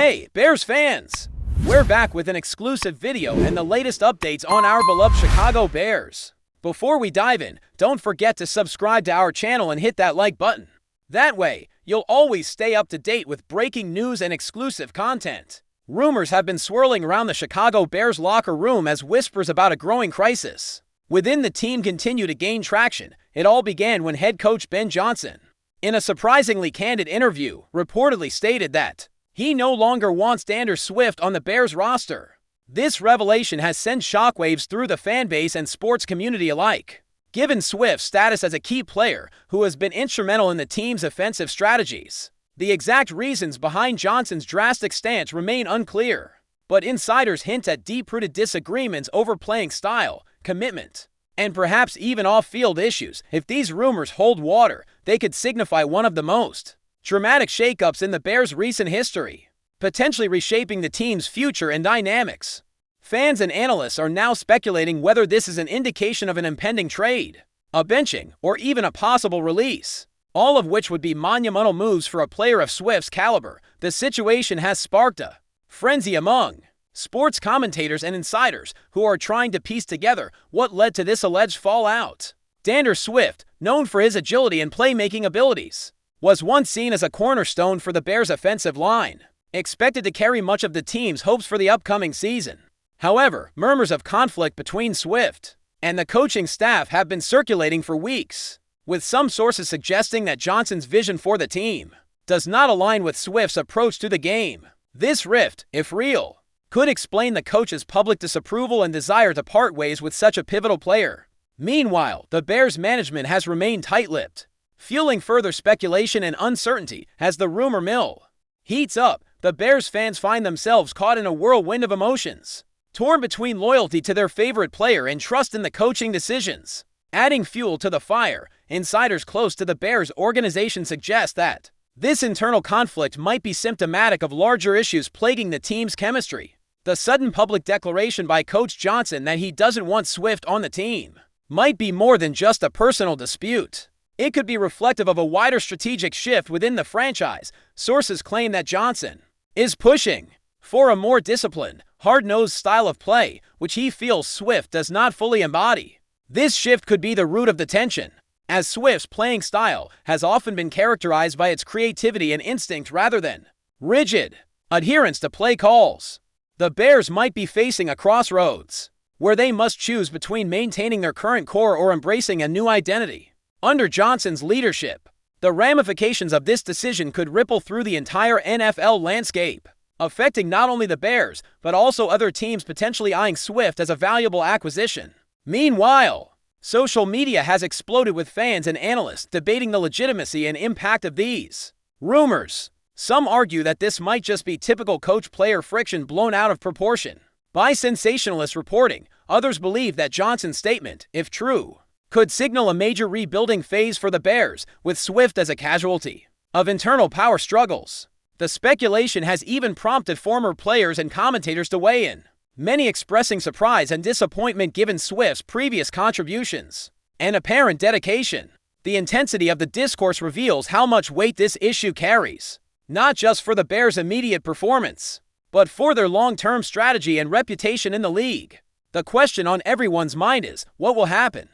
Hey, Bears fans! We're back with an exclusive video and the latest updates on our beloved Chicago Bears. Before we dive in, don't forget to subscribe to our channel and hit that like button. That way, you'll always stay up to date with breaking news and exclusive content. Rumors have been swirling around the Chicago Bears locker room as whispers about a growing crisis within the team continue to gain traction. It all began when head coach Ben Johnson, in a surprisingly candid interview, reportedly stated that he no longer wants DeAndre Swift on the Bears roster. This revelation has sent shockwaves through the fanbase and sports community alike. Given Swift's status as a key player who has been instrumental in the team's offensive strategies, the exact reasons behind Johnson's drastic stance remain unclear. But insiders hint at deep-rooted disagreements over playing style, commitment, and perhaps even off-field issues. If these rumors hold water, they could signify one of the most dramatic shakeups in the Bears' recent history, potentially reshaping the team's future and dynamics. Fans and analysts are now speculating whether this is an indication of an impending trade, a benching, or even a possible release, all of which would be monumental moves for a player of Swift's caliber. The situation has sparked a frenzy among sports commentators and insiders who are trying to piece together what led to this alleged fallout. DeAndre Swift, known for his agility and playmaking abilities, was once seen as a cornerstone for the Bears' offensive line, expected to carry much of the team's hopes for the upcoming season. However, murmurs of conflict between Swift and the coaching staff have been circulating for weeks, with some sources suggesting that Johnson's vision for the team does not align with Swift's approach to the game. This rift, if real, could explain the coach's public disapproval and desire to part ways with such a pivotal player. Meanwhile, the Bears' management has remained tight-lipped, fueling further speculation and uncertainty as the rumor mill heats up. The Bears fans find themselves caught in a whirlwind of emotions, torn between loyalty to their favorite player and trust in the coaching decisions. Adding fuel to the fire, insiders close to the Bears organization suggest that this internal conflict might be symptomatic of larger issues plaguing the team's chemistry. The sudden public declaration by Coach Johnson that he doesn't want Swift on the team might be more than just a personal dispute. It could be reflective of a wider strategic shift within the franchise. Sources claim that Johnson is pushing for a more disciplined, hard-nosed style of play, which he feels Swift does not fully embody. This shift could be the root of the tension, as Swift's playing style has often been characterized by its creativity and instinct rather than rigid adherence to play calls. The Bears might be facing a crossroads where they must choose between maintaining their current core or embracing a new identity under Johnson's leadership. The ramifications of this decision could ripple through the entire NFL landscape, affecting not only the Bears, but also other teams potentially eyeing Swift as a valuable acquisition. Meanwhile, social media has exploded with fans and analysts debating the legitimacy and impact of these rumors. Some argue that this might just be typical coach-player friction blown out of proportion by sensationalist reporting. Others believe that Johnson's statement, if true, could signal a major rebuilding phase for the Bears, with Swift as a casualty of internal power struggles. The speculation has even prompted former players and commentators to weigh in, many expressing surprise and disappointment given Swift's previous contributions and apparent dedication. The intensity of the discourse reveals how much weight this issue carries, not just for the Bears' immediate performance, but for their long-term strategy and reputation in the league. The question on everyone's mind is, what will happen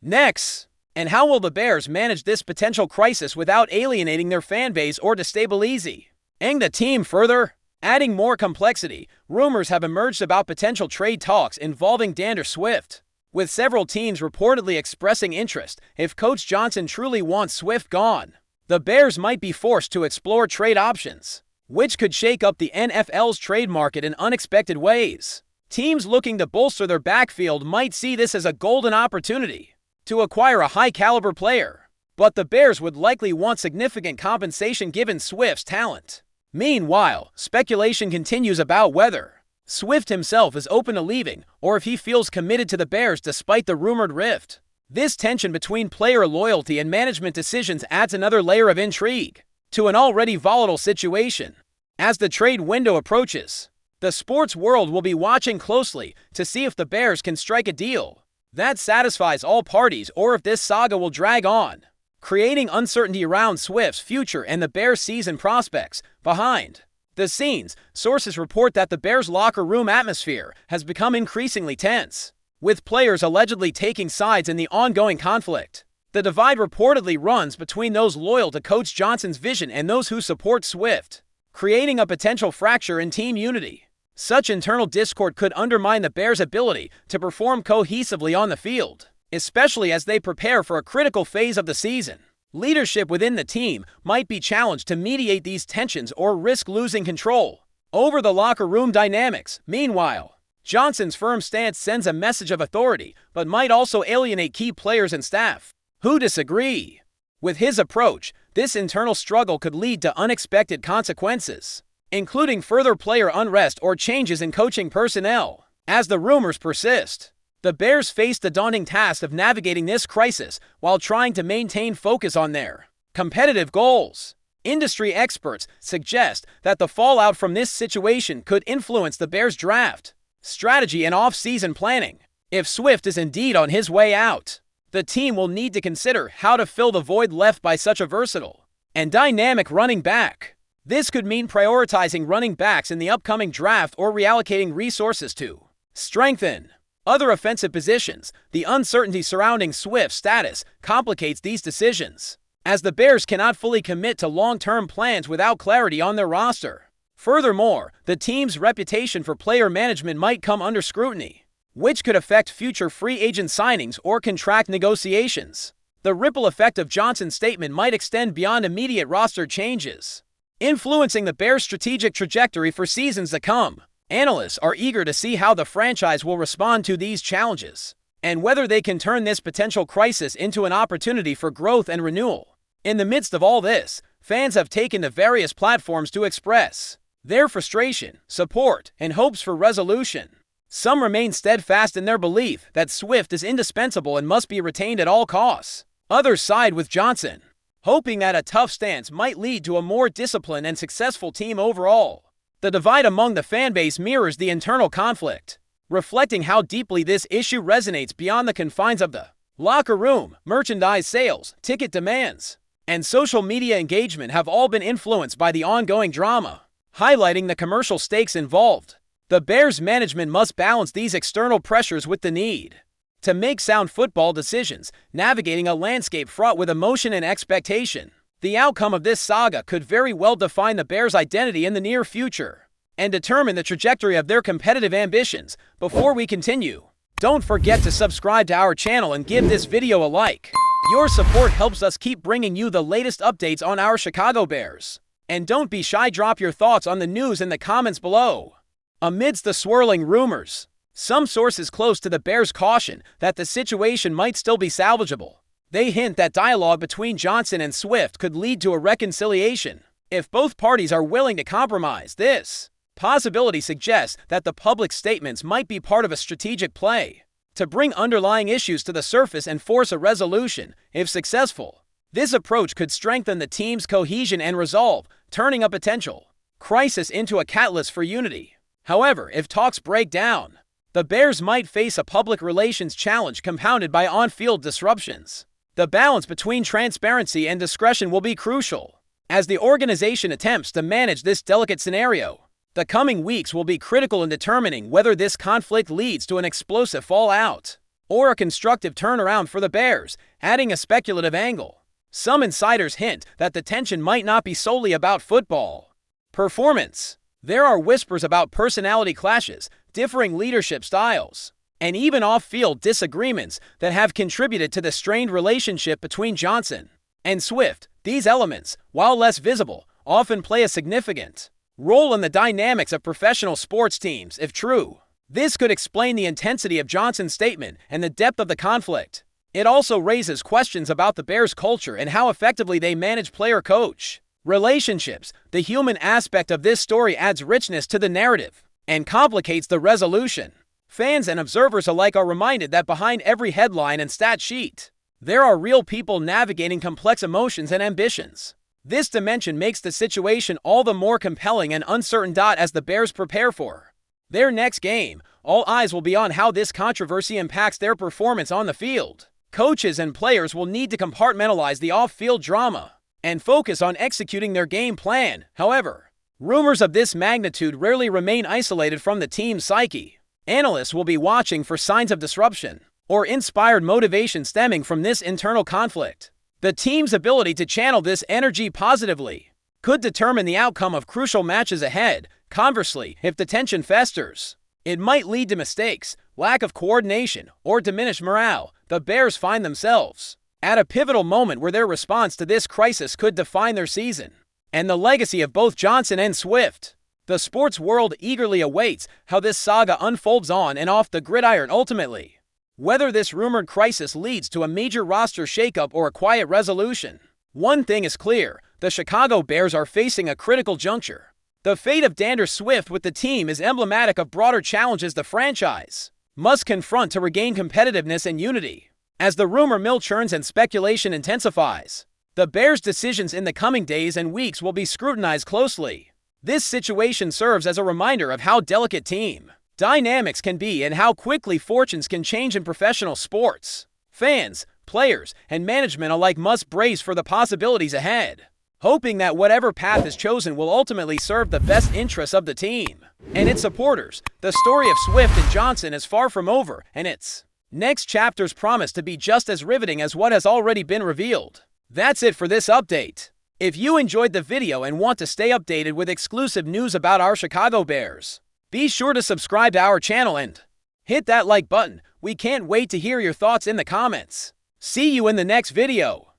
next? And how will the Bears manage this potential crisis without alienating their fan base or destabilizing the team further? Adding more complexity, rumors have emerged about potential trade talks involving DeAndre Swift, with several teams reportedly expressing interest. If Coach Johnson truly wants Swift gone, the Bears might be forced to explore trade options, which could shake up the NFL's trade market in unexpected ways. Teams looking to bolster their backfield might see this as a golden opportunity to acquire a high-caliber player, but the Bears would likely want significant compensation given Swift's talent. Meanwhile, speculation continues about whether Swift himself is open to leaving or if he feels committed to the Bears despite the rumored rift. This tension between player loyalty and management decisions adds another layer of intrigue to an already volatile situation. As the trade window approaches, the sports world will be watching closely to see if the Bears can strike a deal that satisfies all parties or if this saga will drag on, creating uncertainty around Swift's future and the Bears' season prospects. Behind The scenes, sources report that the Bears' locker room atmosphere has become increasingly tense, with players allegedly taking sides in the ongoing conflict. The divide reportedly runs between those loyal to Coach Johnson's vision and those who support Swift, creating a potential fracture in team unity. Such internal discord could undermine the Bears' ability to perform cohesively on the field, especially as they prepare for a critical phase of the season. Leadership within the team might be challenged to mediate these tensions or risk losing control over the locker room dynamics. Meanwhile, Johnson's firm stance sends a message of authority, but might also alienate key players and staff who disagree. With his approach, this internal struggle could lead to unexpected consequences, including further player unrest or changes in coaching personnel. As the rumors persist, the Bears face the daunting task of navigating this crisis while trying to maintain focus on their competitive goals. Industry experts suggest that the fallout from this situation could influence the Bears' draft strategy and off-season planning. If Swift is indeed on his way out, the team will need to consider how to fill the void left by such a versatile and dynamic running back. This could mean prioritizing running backs in the upcoming draft or reallocating resources to strengthen other offensive positions. The uncertainty surrounding Swift's status complicates these decisions, as the Bears cannot fully commit to long-term plans without clarity on their roster. Furthermore, the team's reputation for player management might come under scrutiny, which could affect future free agent signings or contract negotiations. The ripple effect of Johnson's statement might extend beyond immediate roster changes, influencing the Bears' strategic trajectory for seasons to come. Analysts are eager to see how the franchise will respond to these challenges, and whether they can turn this potential crisis into an opportunity for growth and renewal. In the midst of all this, fans have taken to various platforms to express their frustration, support, and hopes for resolution. Some remain steadfast in their belief that Swift is indispensable and must be retained at all costs. Others side with Johnson, hoping that a tough stance might lead to a more disciplined and successful team overall. The divide among the fanbase mirrors the internal conflict, reflecting how deeply this issue resonates beyond the confines of the locker room. Merchandise sales, ticket demands, and social media engagement have all been influenced by the ongoing drama, highlighting the commercial stakes involved. The Bears' management must balance these external pressures with the need to make sound football decisions, navigating a landscape fraught with emotion and expectation. The outcome of this saga could very well define the Bears' identity in the near future and determine the trajectory of their competitive ambitions. Before we continue, don't forget to subscribe to our channel and give this video a like. Your support helps us keep bringing you the latest updates on our Chicago Bears. And don't be shy, drop your thoughts on the news in the comments below. Amidst the swirling rumors, some sources close to the Bears caution that the situation might still be salvageable. They hint that dialogue between Johnson and Swift could lead to a reconciliation if both parties are willing to compromise. This possibility suggests that the public statements might be part of a strategic play to bring underlying issues to the surface and force a resolution. If successful, this approach could strengthen the team's cohesion and resolve, turning a potential crisis into a catalyst for unity. However, if talks break down, the Bears might face a public relations challenge compounded by on-field disruptions. The balance between transparency and discretion will be crucial as the organization attempts to manage this delicate scenario. The coming weeks will be critical in determining whether this conflict leads to an explosive fallout or a constructive turnaround for the Bears. Adding a speculative angle, some insiders hint that the tension might not be solely about football performance. There are whispers about personality clashes, differing leadership styles, and even off-field disagreements that have contributed to the strained relationship between Johnson and Swift. These elements, while less visible, often play a significant role in the dynamics of professional sports teams. If true, this could explain the intensity of Johnson's statement and the depth of the conflict. It also raises questions about the Bears' culture and how effectively they manage player-coach relationships. The human aspect of this story adds richness to the narrative and complicates the resolution. Fans and observers alike are reminded that behind every headline and stat sheet, there are real people navigating complex emotions and ambitions. This dimension makes the situation all the more compelling and uncertain. As the Bears prepare for their next game, all eyes will be on how this controversy impacts their performance on the field. Coaches and players will need to compartmentalize the off-field drama and focus on executing their game plan. However, Rumors of this magnitude rarely remain isolated from the team's psyche. Analysts will be watching for signs of disruption or inspired motivation stemming from this internal conflict. The team's ability to channel this energy positively could determine the outcome of crucial matches ahead. Conversely, if the tension festers, it might lead to mistakes, lack of coordination, or diminished morale. The Bears find themselves at a pivotal moment where their response to this crisis could define their season and the legacy of both Johnson and Swift. The sports world eagerly awaits how this saga unfolds on and off the gridiron ultimately. Whether this rumored crisis leads to a major roster shakeup or a quiet resolution, one thing is clear: the Chicago Bears are facing a critical juncture. The fate of D'Andre Swift with the team is emblematic of broader challenges the franchise must confront to regain competitiveness and unity. As the rumor mill churns and speculation intensifies, the Bears' decisions in the coming days and weeks will be scrutinized closely. This situation serves as a reminder of how delicate team dynamics can be and how quickly fortunes can change in professional sports. Fans, players, and management alike must brace for the possibilities ahead, hoping that whatever path is chosen will ultimately serve the best interests of the team and its supporters. The story of Swift and Johnson is far from over, and its next chapters promise to be just as riveting as what has already been revealed. That's it for this update. If you enjoyed the video and want to stay updated with exclusive news about our Chicago Bears, be sure to subscribe to our channel and hit that like button. We can't wait to hear your thoughts in the comments. See you in the next video.